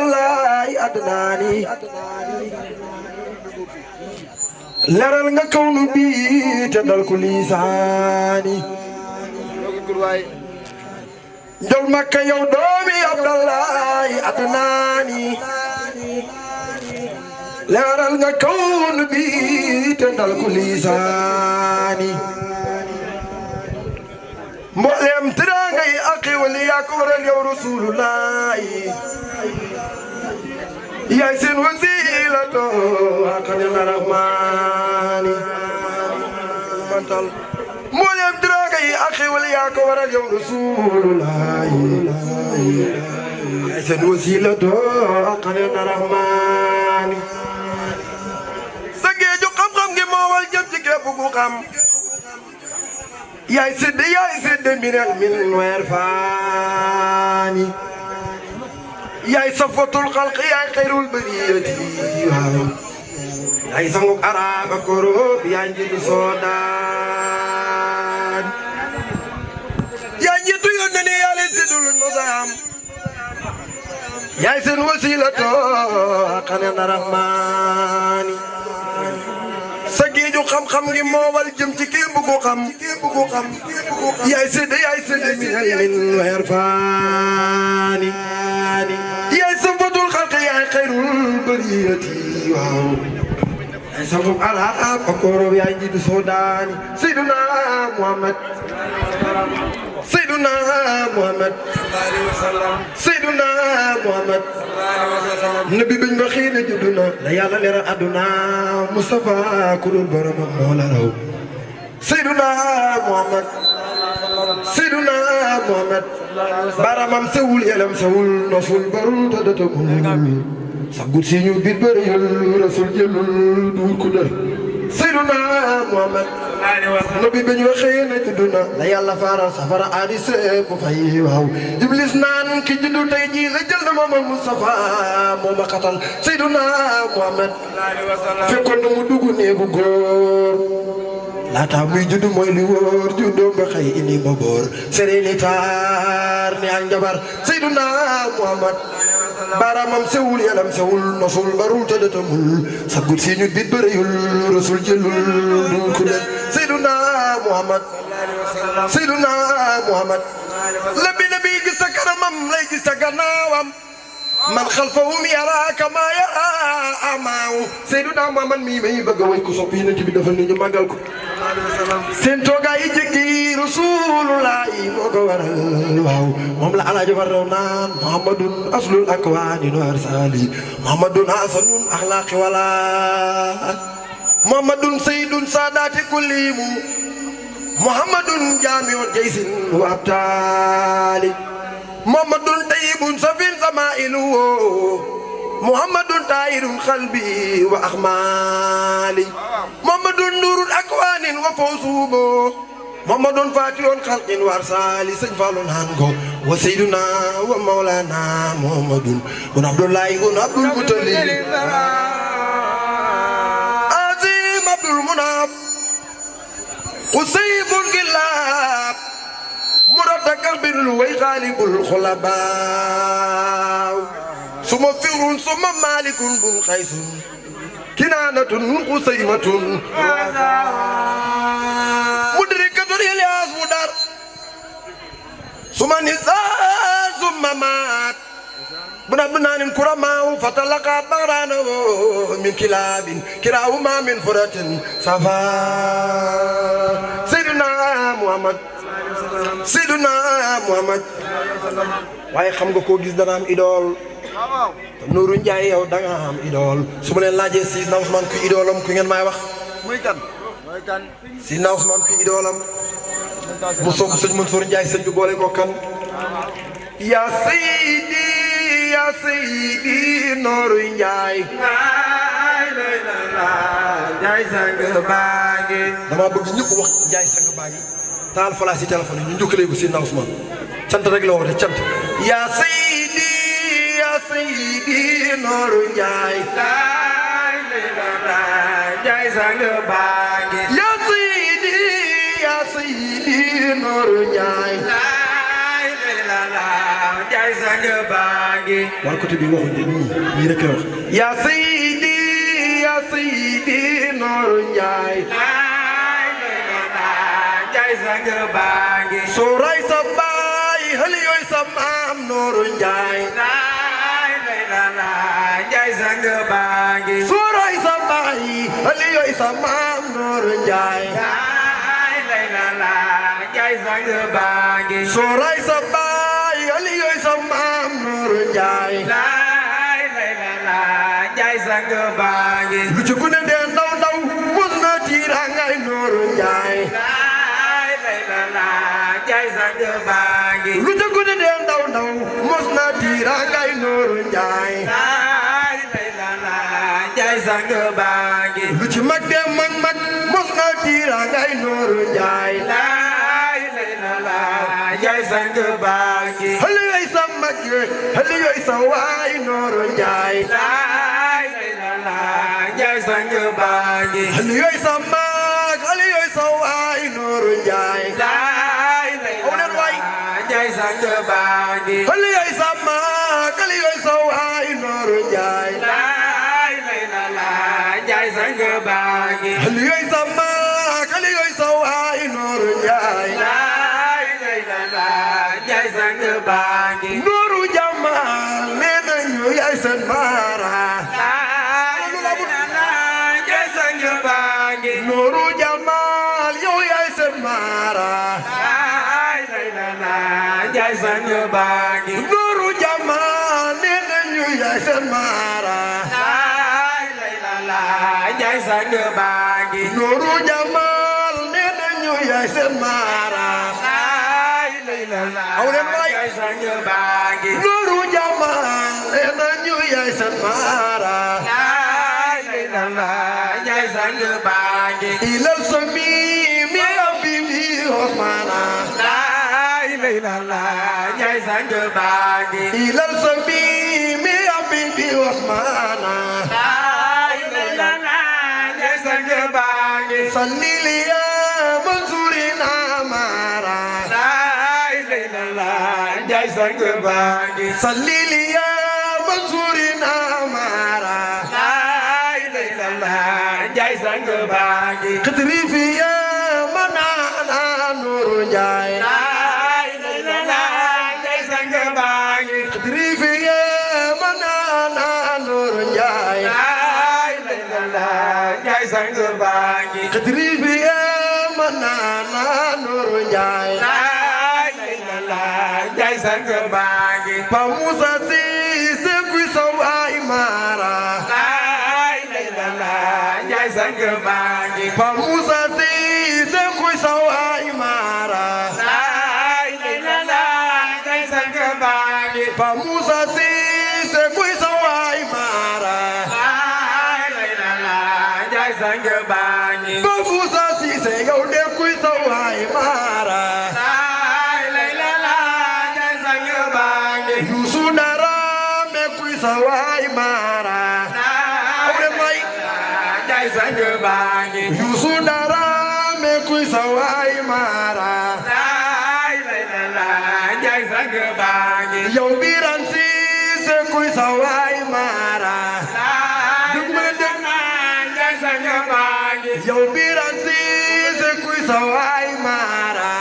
Abdallahi Adnaani leral nga kawnu bi te dal ko lisaani njol Makka yow doomi Abdallahi Adnaani leral nga kawnu bi te dal ko lisaani mboolem teraanga yi ak xéwal yi yaa ko waral yow Rasulullahi yaay seen wasiila to xaqanil rahmaani mantal mboolem teraanga yi ak xéwal yi yaa ko waral yow Rasulullahi yaay seen wasiila to xaqanil rahmaani sa géeju xam-xam gi moo wal jëm ci képp ku xam yaay sédde minal min weer faani yaay safatul xalq yaay xayrul bariyati waaw yaay sanguk arab ak korop yaay njiitu soodaan yaay njiitu yónne ne yaa leen séddul mosam yaay seen wasilato xane na rahmaani sa géeju xam-xam gi moowal jëm ci kii bu ko xam yaay sédde min weer faani yaay safatul xalq yaay xayrul bariyati waaw yaay sangum arab ak korop yaay njiitu soodaani Seyduna Muhammad nabi bañ ba xëy na juddu na la yàlla leeral àdduna Mustafa ku dul boromam moo la raw Seyduna Muhammad baramam sewul yelam sewul nosul barul tëddatamul sagut si ñu bit bëriyul rasul jëlul duur ku dër Seyduna Muhammad nabi bañ ba xëy na juddu na la yàlla faaral safara aadise bu fay waaw Iblis naan ki juddu tey jii la jël na moom Mustafa moo ma xatal Seyduna Muhammad fekkoon na mu dugg néegu góor laata muy juddu mooy li wóor juddoo ba xëy indi ma boor sereeni taar ni ak njabar Seyduna Muhammad baramam sewul yalam sewul nosul barul tëddatamul sagut si ñu bit bërëyul rasul jëlul duur ku leen Seyduna Muhammad labi gis sa kanamam lay gis sa gannaawam man xalfahum yara kama yara amaaw Seyduna Muhammad mii may bëgg a way ko sopp Yonent bi dafa ni ñu màggal ko seen toogaay yi jëkki Rasulullahi moo ko waral waaw moom la Alaaji Faraw naan Muhammadun aslul akwaani nu arsali Muhammadun hasanun axlaaqi wala Muhammadun sayyidun saadaati kullimu Muhammadun jaamiun jaysin wa abtaali Muhammadun tayyibun safin samaa'ilu Muhammadun taahirun qalbi wa axmaali Muhammadun nuurun akwaanin wa fawsuubo Muhammadun faatihun xalqin wa arsaali sëñ Fallu naan ko wa sayyiduna wa mawlana Muhammadun bun Abdullahi bun Abdul Mutalib azim Abdul Munaf qusayibun gilaab murada kalbin way xaalibul xulabaaw suma firun suma malikun bun xaysun kinaanatun xusaymatun mudrikatun Ilyaas mudar suma nisaan suma maat buna bunaanin kuramaaw fatalaqa baraanawo min kilaabin kiraawuma min furatin safa Seyduna Muhammad waaye xam nga koo gis dana am idole Nuuru Njaay yow da nga am idole su ma leen laajee Sidna Ousmane kuy idolam ku ngeen may wax muy kan Sidna Ousmane kuy idolam mu soog sëñ Mansour Njaay sëñ bi boole ko kan yaa Seydi Nuuru Njaay Njaay sang baangi dama bëgg ñëpp wax Njaay sang baangi taal falaas yi téléphone yi ñu njukkalee ko Sidna Ousmane cant rek la woote cant yaa Seydi Nuuru Njaay Njaay sang baangi yaa Seydi Nuuru Njaay Njaay sang baangi waa côté bi waxuñu ñii rek wax yaa Seydi Nooru Njaay Njaay sang baangi soo ray sa baay hali yooy sa maam Nooru Njaay Njaay sang baangi soo ray sa baay hali yooy sa maam Nooru Njaay Njaay sang baangi soo ray sa baay hali yooy sa maam Nooru Njaay Njaay sang baangi lu ci gune dee ndaw ndaw mos na tiiraangay Nooru Njaay Njaay sang baangi lu ci gune dee ndaw ndaw mos na tiiraangay Nooru Njaay Njaay sang baangi lu ci mag dee mag mag mos na tiiraangay Nooru Njaay Njaay sang baangi hali yooy sa mag hali yooy sa waay Nooru Njaay Njaay sang baangi hali yooy sa mag hali yooy sa waay Nooru Njaay Njaay sang baangi hali yooy sa mag hali yooy sa waay Nooru Njaay Njaay sang baangi hali yooy sa mag hali yooy sa waay Nooru Njaay Njaay sang baangi Nooru Jamal nee nañu yaay seen baara Njaay sang baangi Nooru Jamal yow yaay seen baara Njaay sang baangi Nooru Jamal nee nañu yaay seen baara Njaay sang baangi Nooru Jamal nee nañu yaay seen baara Njaay sang baangi Nooru Jamal nee nañu yaay seen baara Njaay sang baangi ilal sami mi abimi Osmana Njaay sang baangi ilal sami mi abimi Osmana Njaay sang baangi sallili ya mansurina mara Njaay sang baangi sallili ya mansurina mara Njaay sang baangi qadrifi ya manana Nooru Njaay Njaay sang baangi qadrifi ya manana Nooru Njaay Njaay sang baangi qadrifi ya manana Nooru Njaay Njaay sang baangi Pa Musa Cissé kuy sawaay mara Njaay sang baangi Pa Musa Cissé kuy sawaay mara Njaay sang baangi Pa Musa Cissé kuy sawaay mara Njaay sang baangi Pa Musa Cissé yow de kuy sawaay mara Njaay sang baangi Youssou Darame kuy sawaay mara Njaay sang baangi Youssou Darame kuy sawaay mara Njaay sang baangi yow Biran Cissé kuy sawaay mara Njaay sang baangi yow Biran Cissé kuy sawaay mara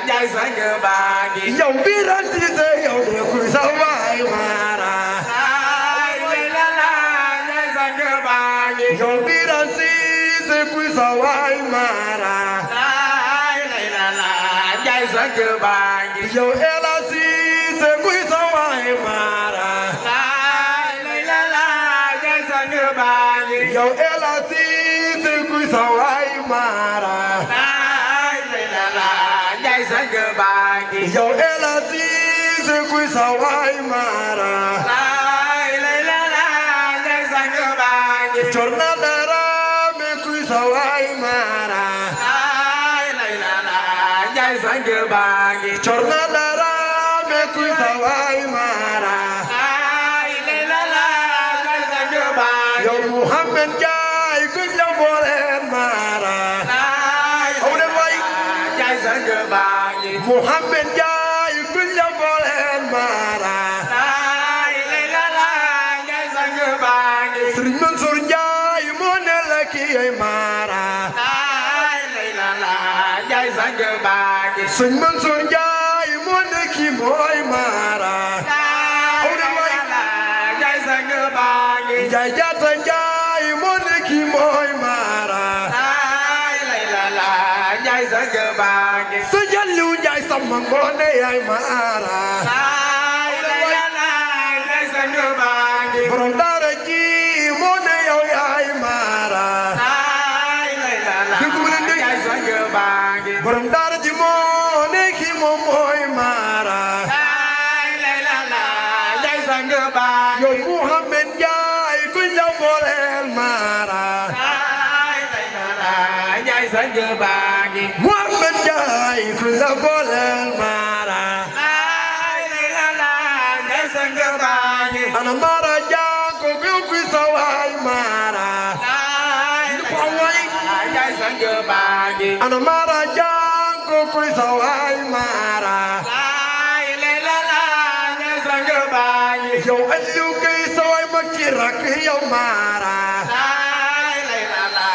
Njaay sang baangi yow Biran Cissé yow de kuy sawaay mara Njaay sang baangi yow Biran Cissé kuy sawaay mara Njaay sang baangi yow Ela Cissé kuy sawaay mara Njaay sang baangi yow Ela Cissé kuy sawaay mara Njaay sang baangi yow Ela Cissé kuy sawaay mara Njaay sang baangi Corna Darame kuy sawaay mara Njaay sang baangi Corna Darame kuy sawaay mara Njaay sang baangi yow Muhammad Njaay kuy la booleen mara aw de way Njaay sang baangi Muhammad Njaay kuy la booleen mara Serigne Mansour Ndiaye moo ne la kii ay Mara ay lay la la Njaay sang baa ngi Serigne Mansour Ndiaye moo ne kii mooy Mara ay lay la la Njaay sang baa ngi Njaay Jaata Njaay moo ne kii mooy Mara ay lay la la Njaay sang baa ngi sa Jalliw Njaay sama moo ne yaay Mara ay lay la la Njaay sang baa ngi borom daara ji moo ne yow yaay Mara ay lay la la Njaay sang baa ngi borom daara ji moo ne kii moom mooy Mara ay lay la la Njaay sang baa ngi yow Muhammad Njaay ku ñëw booleel Mara ay lay la la Njaay sang baa ngi Muhammad Njaay ku ñëw booleel Mara ay lay la la Njaay sang baa ngi ana Mara Jaa ko gëw kuy sa waay Mara ay ko way Njaay sang baa ngi ana Mara Jaa ko kuy sa waay Mara ay lay la la Njaay sang baa ngi yow Aliou Gueye sa waay mag ci rakk yow Mara ay lay la la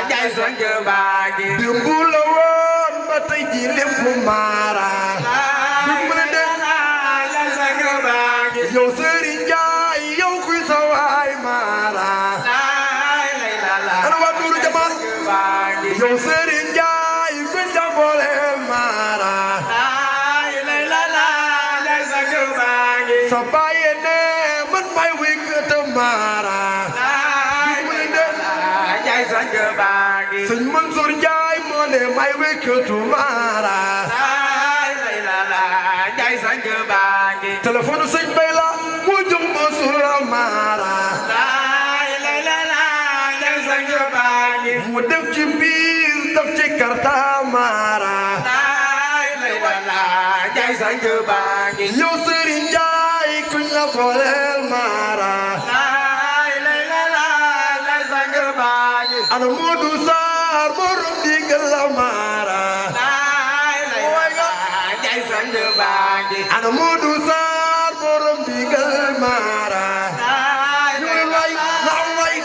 Njaay sang baa ngi démb la woon ba tey ji lépp Mara ay lay la la Njaay sang baa ngi yow Serigne Njaay yow kuy sa waay Mara ay lay la la ana waa Nuuru Jamal baa ngi yow Serigne Njaay ku ñëw booleel Mara ay lay la la Njaay sang baa ngi sa baay ne man may wékkat Mara ay lay la la Njaay sang baa ngi Sëñ Mansour Njaay moo ne may wékkatu Mara ay lay la la Njaay sang baa ngi téléphone sëñ bay la moo jox Mansour Mara ay lay la la Njaay sang baa ngi mu def ci biir def ci karta Mara ay lay la la Njaay sang baa ngi yow Serigne Njaay kuñ la booleel Mara ay lay la la Njaay sang baa ngi ana Modou Sarr borom digal la Mara ay lay la la Njaay sang baa ngi ana Modou Sarr borom digal Mara ay lay la la way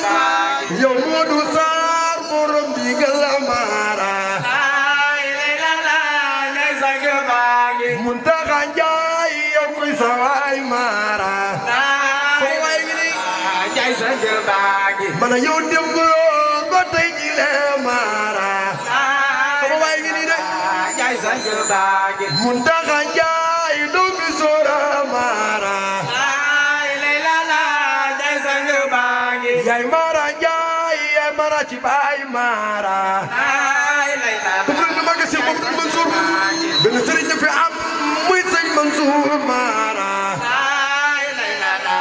baa ngi yow Modou Sarr borom digal la Mara ay lay la la Njaay sang baa ngi Muntaxa Njaay yow kuy sa waay Mara ay waay gi ni Njaay sang baa ngi mana yow démb lool ba tey ji lee Mara ay waay gi ni de Njaay sang baa ngi Muntaxa Njaay doomi Soora Mara ay lay la la Njaay sang baa ngi yaay Mara Njaay yaay Mara ci baay Mara ay lay la la bëgg na mag si moom sëñ Mansour benn sëriñ na fi am muy sëñ Mansour Mara ay lay la la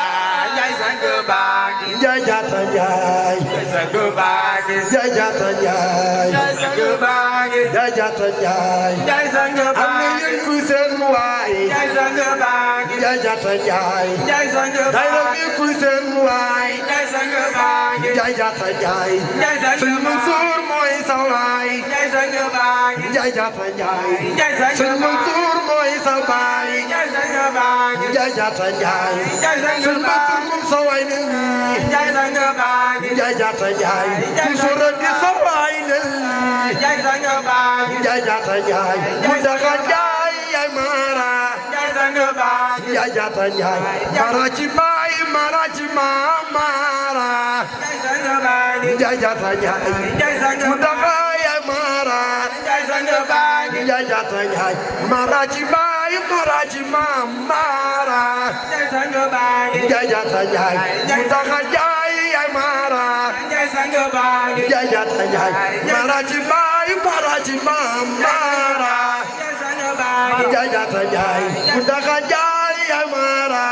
Njaay sang baa ngi Njaay Jaata Njaay Njaay sang baa ngi Njaay Jaata Njaay Njaay sang baa ngi Njaay Jaata Njaay Njaay sang am baa na ngi yéen kuy seen waay Njaay sang baa ngi Njaay Jaata Njaay Njaay sang day la baa mi ngi kuy seen waay Njaay sang baa ngi Njaay Jaata Njaay Njaay sang sëñ baa Mansour mooy sa waay Njaay sang baa ngi Njaay Jaata Njaay Njaay sang sëñ Mansour mooy sa baay Njaay sang baa ngi Njaay Jaata Njaay Njaay sang sëñ baa Mansour moom sa waay ne nii Njaay sang baa ngi Njaay Jaata Njaay ku soro di sa waay ne nii Njaay sang baa ngi Njaay Jaata Njaay Muntaxa Njaay yaay Mara Njaay sang baa ngi Njaay Jaata Njaay Mara ci baay Mara ci maam Mara Njaay sang baa ngi Njaay Jaata Njaay Njaay sang Muntaxa yaay Mara Njaay sang baa ngi Njaay Jaata Njaay Mara ci baay Mara ci maam Mara Njaay sang baa ngi Njaay Jaata Njaay Muntaxa Njaay yaay Mara Njaay sang baa ngi Njaay Jaata Njaay Mara ci baay Mara ci maam Mara Njaay sang baa ngi Njaay Jaata Njaay Muntaxa Njaay yaay Mara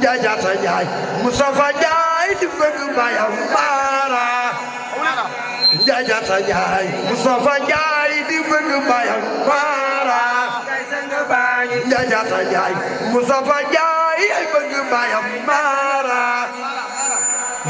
Njaay Jaata Njaay Mustafa Njaay di bëgg baayam Mara Njaay Jaata Njaay Mustafa Njaay di bëgg baayam Mara Njaay sang baa ngi Njaay Jaata Njaay Mustafa Njaay ay bëgg baayam Mara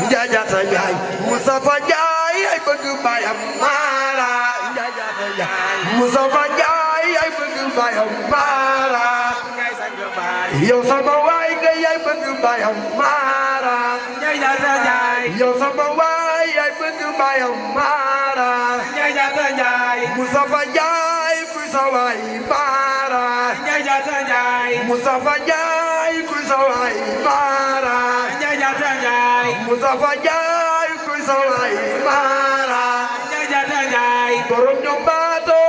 Njaay Jaata Njaay Mustafa Njaay ay bëgg baayam Mara Njaay Jaata Njaay Mustafa Njaay ay bëgg baayam Mara Njaay sang baa ngi yow sama waay waay nga yaay bëgg baayam Mara Njaay jaata njaay yow sama waay yaay bëgg baayam Mara Njaay jaata njaay Moustapha Njaay kuy sa waay Mara Njaay jaata njaay Moustapha Njaay kuy sa waay Mara Njaay jaata njaay Moustapha Njaay kuy sa waay Mara Njaay jaata njaay borom ñoom baato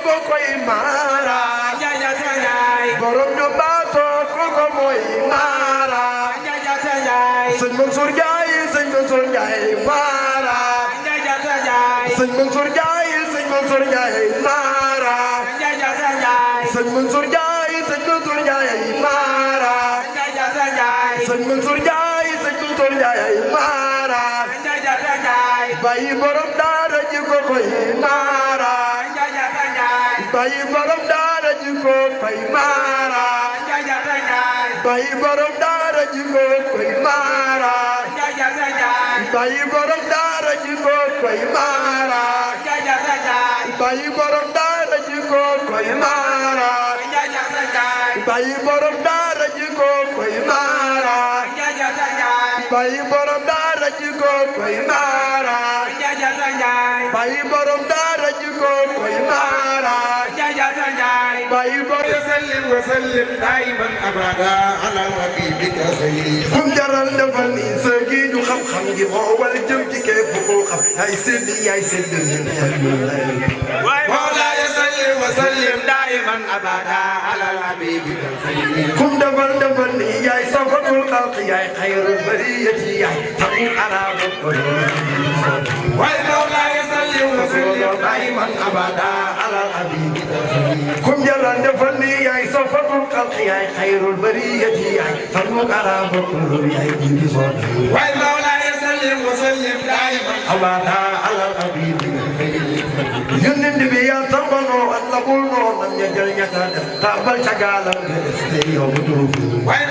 ko koy Mara Njaay jaata njaay borom ñoom baato ko ko mooy Mara Njaay jaata njaay sëñ Mansour Njaay sëñ Mansour Njaay Mara Njaay jaata njaay sëñ Mansour Njaay sëñ Mansour Njaay Mara Njaay jaata njaay sëñ Mansour Njaay sëñ Mansour Njaay Mara Njaay jaata njaay sëñ Mansour Njaay sëñ Mansour Njaay Mara Njaay jaata njaay bàyyi borom daara ji ko koy Mara Njaay jaata njaay bàyyi borom daara ji ko koy Mara Njaay jaata njaay bàyyi borom daara ji ko koy Mara Njaay jaata njaay bàyyi borom daara ji ko koy Mara Njaay jaata njaay bàyyi borom daara ji ko koy Mara Njaay jaata njaay bàyyi borom daara ji ko koy Mara Njaay jaata njaay bàyyi borom daara ji ko koy Mara Njaay jaata njaay bàyyi borom daara ji ko koy Mara Njaay jaata njaay bàyyi borom وسلم وسلم دائما ابدا على حبيبك خير kum jaral defal ni sa gi du xam-xam gi moo wal jëm ci képp koo xam yaay séddi yaay séddi مولاي سلم وسلم دائما ابدا على حبيبك خير kum defal ni yaay safatul xalq yaay xayrul bariyati yaay tamu arabu مولاي سلم وسلم دائما ابدا على حبيبك خير kum jaral defal ni yaay safatul xalq yaay xayrul bariyati yaay tamu arabu yaay jindi soon مولاي سلم وسلم دائما abada ala habibika yonent bi yaa tambanoo ak labul noo nam ña jël ñaka def tabal ca gaalam nga des yow du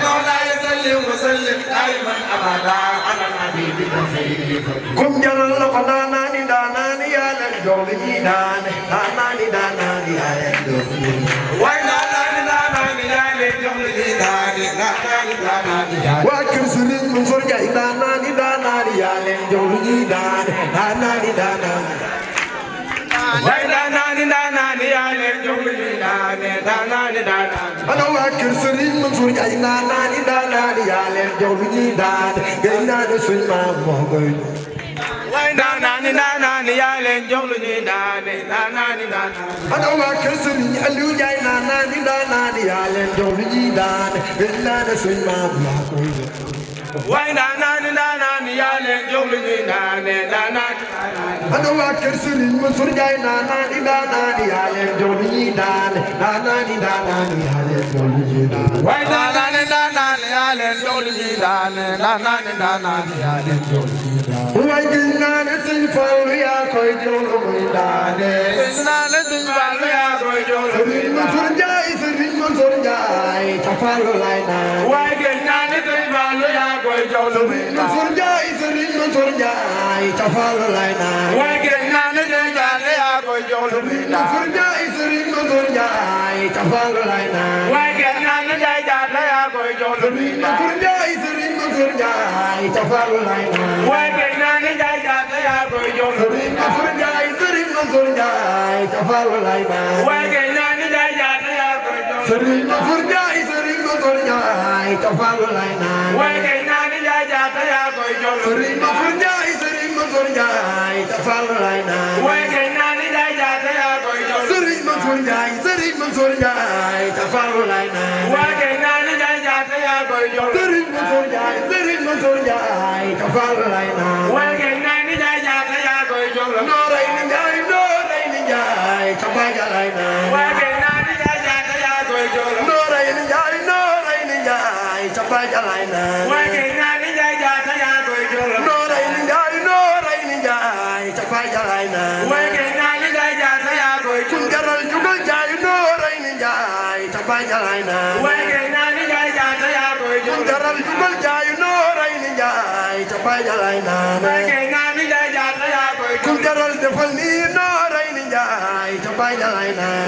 مولاي سلم وسلم دائما ابدا على حبيبك خير kum jaral la ko daanaani daanaani yaa leen jox li ñuy daane daanaani daanaani yaa leen jox li ñuy waa kër Sëriñ Mansour Njaay daanaani daanaani yaa leen jox li ñuy daane daanaani daanaani ana waa kër Sëriñ Mansour Njaay daanaani daanaani yaa leen jox li ñuy daane gay naa ne suñ maam moo koy ana waa kër Sëriñ Aliou Njaay daanaani daanaani yaa leen jox li ñuy daane gay naa ne suñ maam moo koy ana waa kër Sëriñ Mansour Njaay daanaani daanaani yaa leen jox li ñuy daane daanaani daanaani yaa leen jox li ñuy daane waaye gis naa ne sëñ Fallu yaa koy jox lu muy daane Sëriñ Mansour Njaay Sëriñ Mansour Njaay ca Fallu lay naan Sëriñ Mansour Njaay Sëriñ Mansour Njaay ca Fallu lay naan Sëriñ Mansour Njaay Sëriñ Mansour Njaay ca Fallu lay naan Sëriñ Mansour Njaay Sëriñ Mansour Njaay ca Fallu lay naan Sëriñ Mansour Njaay Sëriñ Mansour Njaay ca Fallu lay naan Sëriñ Mansour Njaay Sëriñ Mansour Njaay ca Fallu lay naan Sëriñ Mansour Njaay Sëriñ Mansour Njaay ca Fallu lay naan Sëriñ Mansour Njaay Sëriñ Mansour Njaay ca Fallu lay naan Sëriñ Mansour Njaay Sëriñ Mansour Njaay ca Fallu lay naan nooray ni Njaay nooray ni Njaay ca Baaja lay naan nooray ni Njaay nooray ni Njaay ca Baaja lay naan nooray ni Njaay nooray ni Njaay ca Baaja lay naan kun jaral jugal Njaay nooray ni Njaay ca Baaja lay naan kun jaral jugal Njaay nooray ni Njaay ca Baaja lay naan kun jaral defal ni nooray ni Njaay ca Baaja lay naan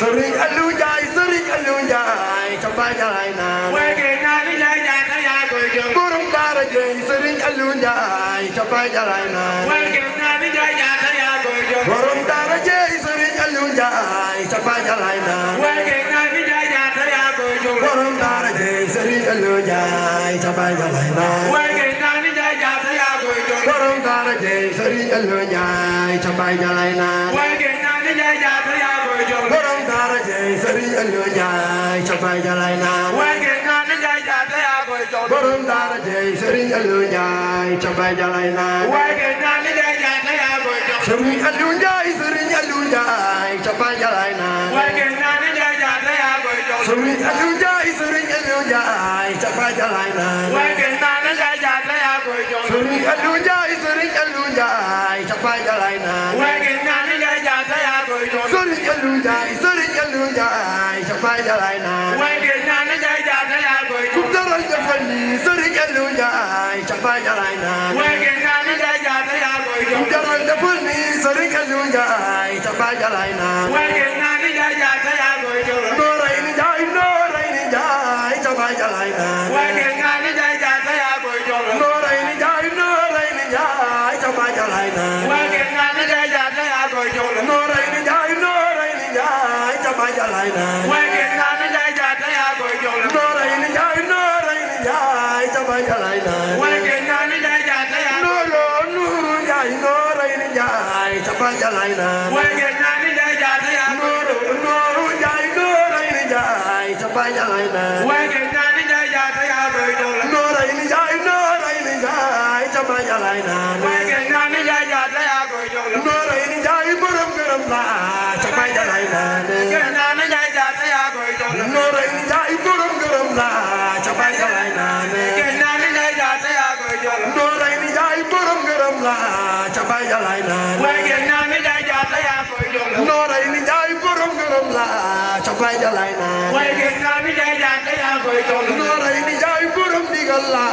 Sëriñ Aliou Njaay Sëriñ Aliou Njaay ca Baay Jalay naan way ge naa ni jaay jaata yaa koy jël borom daara jëy Sëriñ Aliou Njaay ca Baay Jalay naan way ge naa ni jaay jaata yaa koy jël borom daara jëy Sëriñ Aliou Njaay ca Baay Jalay naan way ge naa ni jaay jaata yaa koy jël borom daara jëy Sëriñ Aliou Njaay ca Baay Jalay naan way ge naa ni jaay jaata yaa koy jël borom daara jëy Sëriñ Aliou Njaay ca Baay Jalay naan way ge naa ni jaay jaata yaa koy jël borom daara jëy Sëriñ Aliou Njaay ca Baay Jalay naan way ge naa ni jaay jaata yaa koy jël borom daara jëy Sëriñ Aliou Njaay ca Baay Jalay naan way ge naa ni jaay jaata yaa koy jël Sëriñ Aliou Njaay Sëriñ Aliou Njaay ca Baay Jalay naan way ge naa ni jaay jaata yaa koy jël Sëriñ Aliou Njaay Sëriñ Aliou Njaay ca Baay Jalay naan way ge naa ni jaay jaata yaa koy jël Sëriñ Aliou Njaay Sëriñ Aliou Njaay ca Baay Jalay naan way ge naa ni jaay jaata yaa koy jël Sëriñ Aliou Njaay Sëriñ Aliou Njaay ca Baay Jalay naan way ge naa ni jaay jaata yaa koy ku jël daral defal ni Sëriñ Aliou Njaay ca Baay Jalay naan way ge naa ni jaay jaata yaa koy ku jël daral defal ni Sëriñ Aliou Njaay ca Baay Jalay naan way ge naa ni jaay jaata yaa koy jël nooray ni Njaay ca Baay Jalay naan way ge naa ni jaay jaata yaa koy jël nooray ni Njaay ca Baay Jalay naan way ge naa ni jaay jaata yaa koy jël nooray ni Njaay ca Baay Jalay naan way ge naa ni jaay jaata yaa koy jël nooray ni Njaay ca Baay Jalay naan way ge naa ni jaay jaata yaa Nuuru Njaay nooray ni Njaay ca Baay Jalay naan way ge naa ni jaay jaata yaa koy Nuuru Njaay nooray ni Njaay ca Baay Jalay naan way ge naa ni jaay jaata yaa koy jël nooray ni Njaay ca Baay Jalay naan way ge naa ni jaay jaata yaa koy jël nooray ni Njaay borom gërëm la ca Baay Jalay naan ge naa ni jaay jaata yaa koy jël nooray ni Njaay borom gërëm la ca Baay Jalay naan ge naa ni jaay jaata yaa koy jël nooray ni Njaay borom gërëm la ca Baay Jalay naan way ge naa ni jaay jaata yaa koy jël nooray ni Njaay borom gërëm la ca Baay Jalay naan way ge naa ni jaay jaata yaa koy jël nooray ni Njaay borom digal la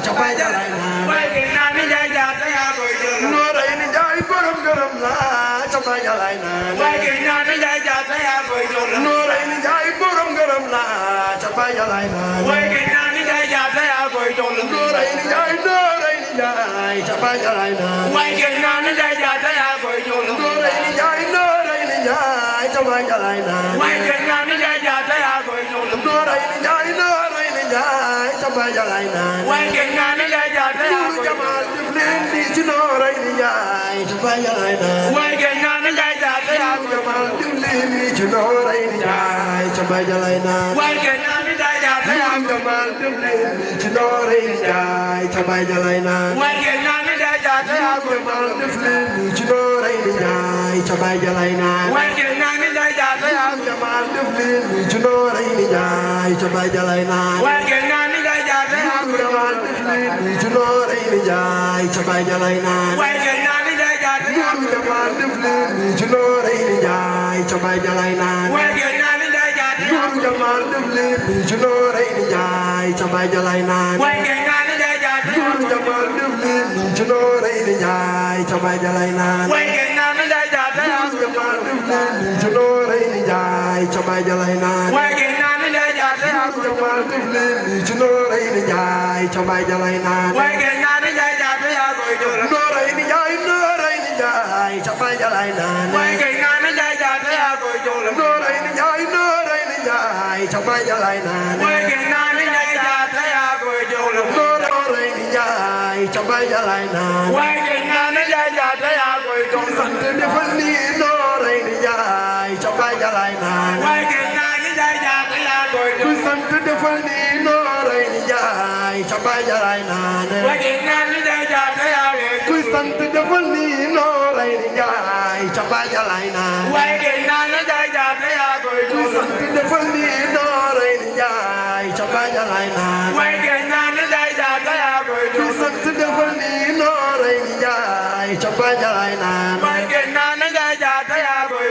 ca Baay Jalay naan way ge naa ni jaay jaata yaa koy jël nooray ni Njaay borom gërëm la ca Baay Jalay naan way ge naa ni jaay jaata yaa koy jël nooray ni Njaay borom gërëm la ca Baay Jalay naan way ge naa ni jaay jaata yaa koy jël nooray ni Njaay ca Baay Jalay naan way ge naa ni jaay jaata yaa koy jël nooray ni Njaay ca Baay Jalay naan way ge naa ni jaay jaata yaa koy jël nooray ni Njaay ca Baay Jalay naan way ge naa ni jaay jaata yaa Nuuru koy Jamaal def leen di ci nooray ni Njaay ca Baay Jalay naan way ge naa ni jaay jaata yaa Nuuru koy Jamaal def leen di ci nooray ni Njaay ca Baay Jalay naan way ge naa ni jaay jaata yaa Nuuru koy Jamaal def leen di ci nooray ni Njaay ca Baay Jalay naan way ge naa ni jaay jaata yaa koy Jamaal def leen di ci nooray ni Njaay ca Baay Jalay naan way ge naa ni jaay jaata yaa koy Jamaal def leen di ci nooray ni Njaay ca Baay Jalay naan way ge naa ni jaay jaata yaa koy Jamaal def leen di ci nooray ni Njaay ca Baay Jalay naan way ge naa ni jaay jaata yaa koy Jamaal def leen di ci nooray ni Njaay ca Baay Jalay naan way ge naa ni jaay jaata yaa koy Jamaal def leen di ci nooray ni Njaay ca Baay Jalay naan way ge naa ni jaay jaata yaa koy Jamaal def leen di ci nooray ni Njaay ca Baay Jalay naan way ge naa ni jaay jaata yaa koy Jamaal def leen di ci nooray ni Njaay ca Baay Jalay naan way ge naa ni jaay jaata yaa koy Jamaal def leen di ci nooray ni Njaay ca Baay Jalay naan way ge naa ni jaay jaata yaa koy nooray ni Njaay ca Baay Jalay naan way ge naa ni jaay jaata yaa koy nooray ni Njaay ca Baay Jalay naan way ge naa ni jaay jaata yaa koy nooray ni Njaay ca Baay Jalay naan way ge naa ni jaay jaata yaa koy sant defal ni nooray ni Njaay ca Baay Jalay naan way ge naa ni jaay jaata yaa koy sant defal ni nooray ni Njaay ca Baay Jalay naan way ge naa ni jaay jaata yaa koy sant defal ni nooray ni Njaay ca Baay Jalay naan way ge naa ni jaay jaata yaa koy sant defal ni nooray ni Njaay ca Baay Jalay naan way ge naa ni jaay jaata yaa koy sant defal ni nooray ni Njaay ca Baay Jalay naan way ge naa ni jaay jaata yaa koy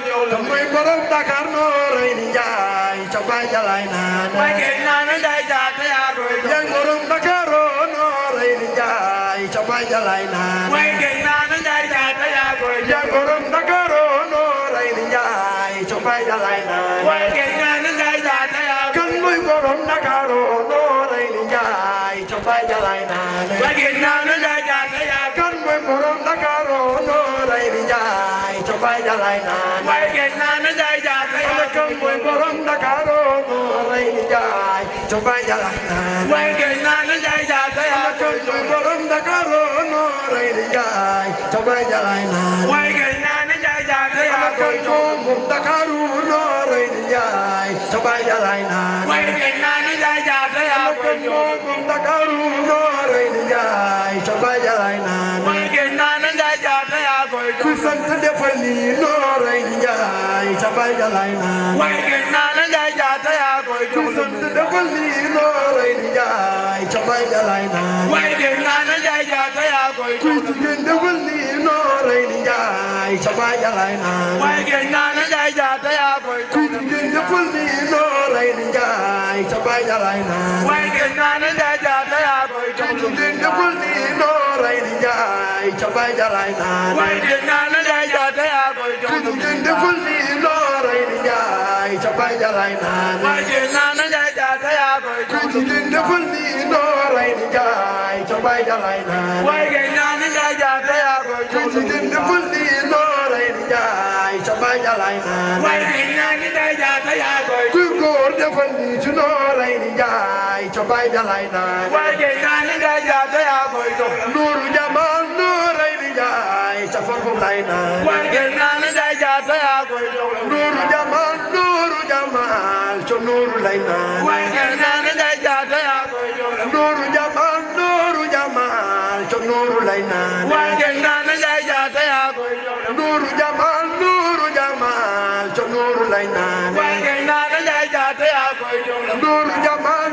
mooy borom Dakar nooray ni Njaay ca Baay Jalay naan way ge naa ni jaay jaata yaa koy yang borom Dakar nooray ni Njaay ca Baay Jalay naan way ge naa ni jaay jaata yaa koy yang borom Dakar nooray ni Njaay ca Baay Jalay naan way ge naa ni jaay jaata yaa koy kan mooy borom Ndakaaru nooray ni Njaay ca Baay Jalaay naane way géej naa na Njaay jaate yaa kan mooy borom Ndakaaru nooray ni Njaay ca Baay Jalaay naane way géej naa na Njaay jaate yaa kan mooy borom Ndakaaru nooray ni Njaay ca Baay Jalaay naane way géej naa na Njaay jaate yaa kan mooy borom Ndakaaru nooray ni Njaay ca Baay Jalaay naane way géej naa na Njaay jaate yaa kan moom Ndakaaru nooray ni Njaay ca Baay Jalaay naane way géej naa na Njaay jaate yaa moom Ndakaaru nooray ni Njaay ca Baay Jalaay naane way géej naa na Njaay jaate yaa ku sant defal ni nooray ni Njaay ca Baay Jalaay naane way géej naa na Njaay jaate yaa ku sant defal ni nooray ni Njaay ca Baay Jalaay naane way géej naa na Njaay jaate yaa ku jigéen defal ni nooray ni Njaay ca Baay Jalaay naane way géej naa na Njaay jaate yaa ku jigéen defal ni nooray ni Njaay ca Baay Jalaay naane way géej naa na Njaay jaate yaa ku jigéen defal ni nooray ni Njaay ca Baay Jalaay naane way géej naa na Njaay jaate yaa ku jigéen defal ni nooray ni Njaay ca Baay Jalaay naane way géej naa na Njaay jaate yaa ku jigéen defal ni nooray ni Njaay ca Baay Jalaay naane way géej naa na Njaay jaate yaa ku jigéen defal ni nooray ni Njaay ca Baay Jalaay naane way géej naa na Njaay jaate yaa ku góor defal ni ci nooray ni Njaay ca Baay Jalaay naane way géej naa na Njaay jaate yaa nuuru jamal nooray ni Njaay ca Farfu lay naane way géej naa na Njaay jaate yaa nuuru jamal ca nuuru lay naane way géej naa na Njaay jaate yaa nuuru jamal ca nuuru lay naane way géej naa na Njaay jaate yaa nuuru jamal ca nuuru lay naane way géej naa na Njaay jaate yaa nuuru jamal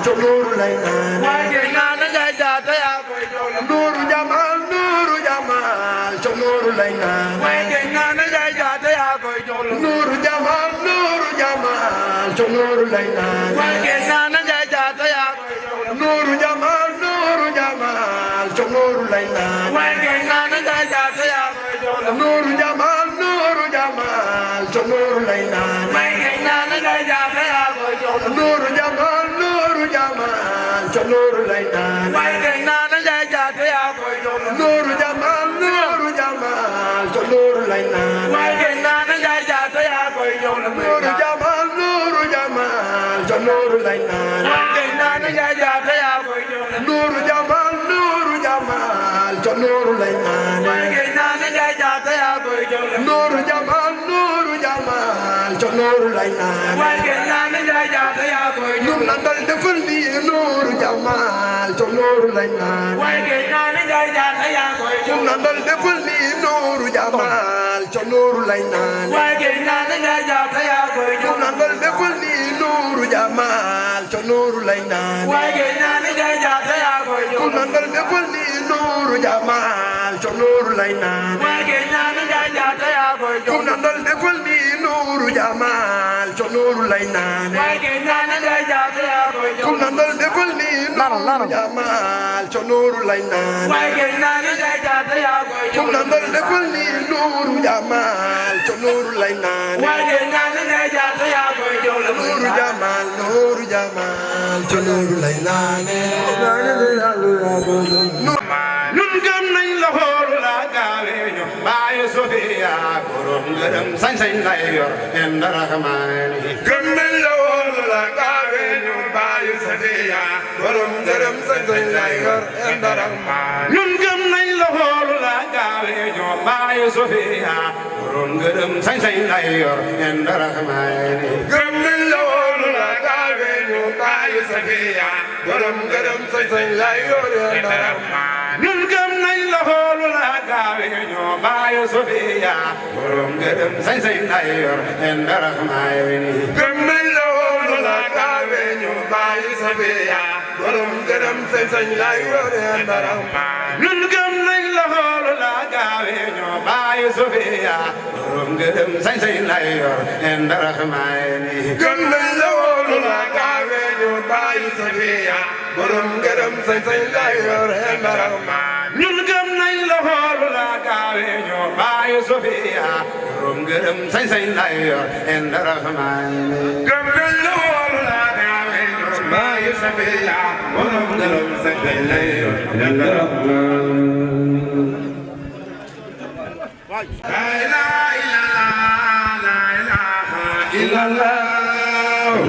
ca nuuru lay naane way géej naa na Njaay jaate yaa nuuru jamal ca nuuru lay naane way géej naa na Njaay jaate yaa nuuru jamal ca nuuru lay naane way géej naa na Njaay jaate yaa nuuru jamal ca nuuru lay naane way géej naa na Njaay jaate yaa nuuru jamal ca nuuru lay naane way géej naa na Njaay jaate yaa nuuru jamal ca nuuru lay naane way géej naa na Njaay jaate yaa nuuru jamal ca nuuru lay naane way géej naa na Njaay jaate yaa nuuru jamal ca nuuru lay naane way géej naa na Njaay jaate yaa nuuru jamal ca nuuru lay naane way géej naa na Njaay jaate yaa nuuru jamal ca nuuru lay naane way géej naa na Njaay jaate yaa ñun la dal defal ni nuuru jamal ca nuuru lay naane way géej naa na Njaay jaate yaa ñun la dal defal ni nuuru jamal ca nuuru lay naane way géej naa na Njaay jaate yaa ñun la dal defal ni nuuru jamal ca nuuru lay naane way géej naa na Njaay jaate yaa ñun la dal defal ni nuuru jamal ca nuuru lay naane way géej naa na Njaay jaate yaa ñun la dal defal ni nuuru jamal ca nuuru lay naane way géej naa na Njaay jaate yaa ñun la dal defal ni nuuru jamal ca nuuru lay naane way géej naa na Njaay jaate yaa ñun la dal defal ni nuuru jamal ca nuuru lay naane way géej naa na Njaay jaate yaa nuuru jamal ca nuuru lay naane ñun gëm nañ la xool la gaale ñu bàyyi Sofia borom ngërëm sañ-sañ lay yor inda rahmaani gëm nañ la xool la gaale ñu bàyyi Sofia borom ngërëm sañ-sañ lay yor inda rahmaani ñun gëm nañ la xool la gaale ñu bàyyi Sofia borom ngërëm sañ-sañ lay yor inda rahmaani gëm nañ la xool la gaale ñu bàyyi Sofia borom ngërëm sañ-sañ lay yor inda rahmaani ñun gëm nañ la xool la gaale ñu bàyyi Sofia borom ngërëm sañ-sañ lay yor inda rahmaani gëm nañ la xool la gaale ñu bàyyi Sofia borom ngërëm sañ-sañ lay yor inda rahmaani ñun gëm nañ la xool la gaale ñu bàyyi Sofia borom ngërëm sañ-sañ lay yor inda rahmaani gëm nañ la xool la gaale ñu bàyyi Sofia borom ngërëm sañ-sañ lay yor inda rahmaani ñun gëm nañ la xool la gaale ñu bàyyi Sofia borom ngërëm sañ-sañ lay yor inda rahmaani gëm nañ la Sofiya borom ngërëm sañ lay yor yàlla rahman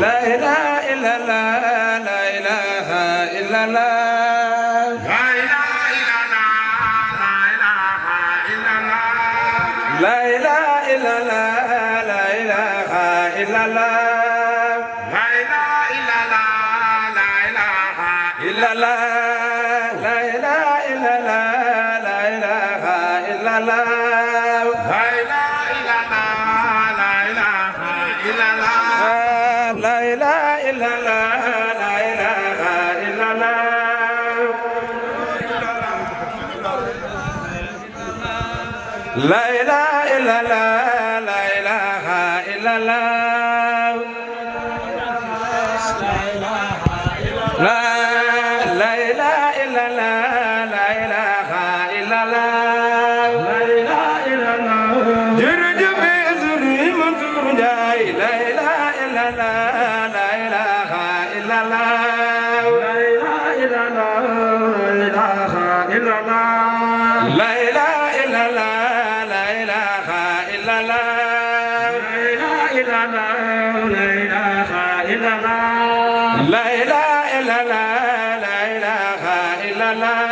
la ilaha illallah la ilaha illallah la ilaha illallah la ilaha illallah la ilaha illallah la ilaha illallah La ilaha illallah la ilaha illallah la ilaha illallah la ilaha illallah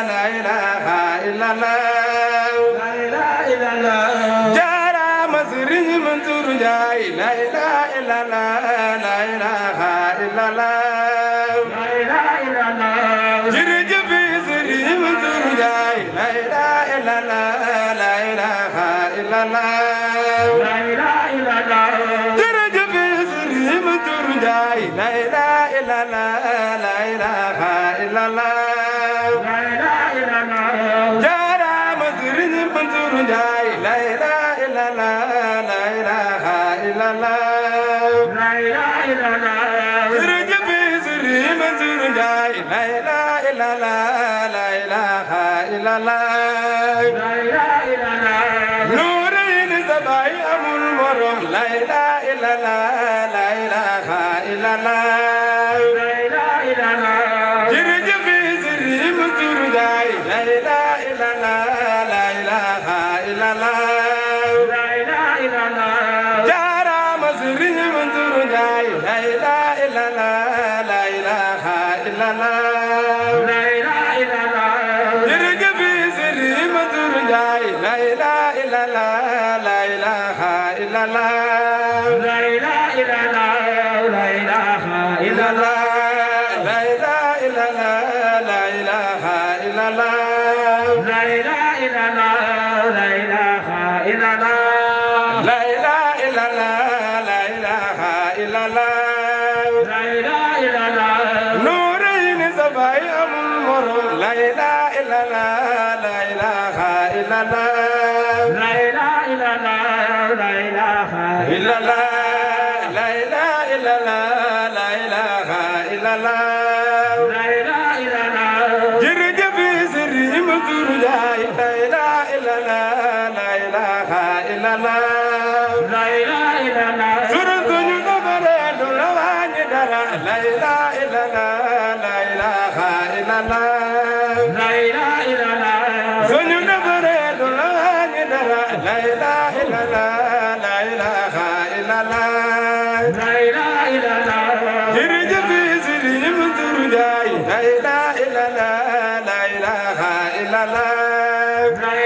la ilaha illallah jërëjëf Sëriñ Mansour Ndiaye la ilaha illallah la ilaha illallah la ilaha illallah la ilaha illallah la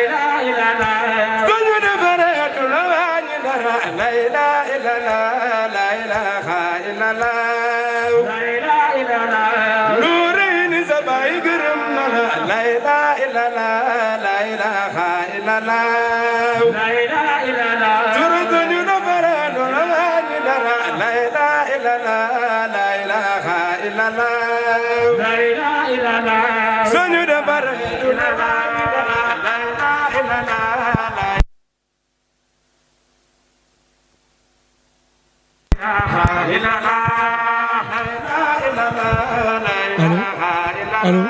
ilaha illallah la la ilaha illallah la ilaha illallah la ilaha illallah nuurin sa baay gërëm na la ilaha illallah la ilaha illallah la ilaha illallah suruñu na farano la dara la ilaha illallah la ilaha illallah la ilaha illallah suñu na farano la ilaha illallah allo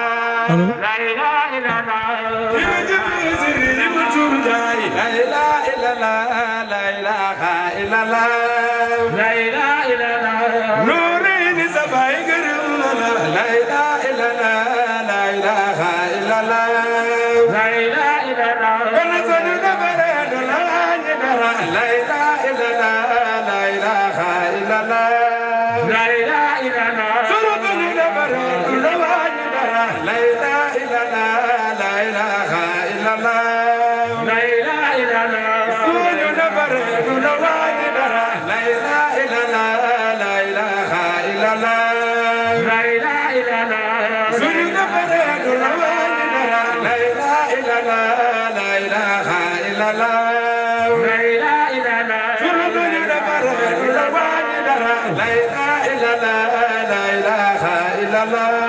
allo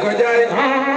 Ko jaay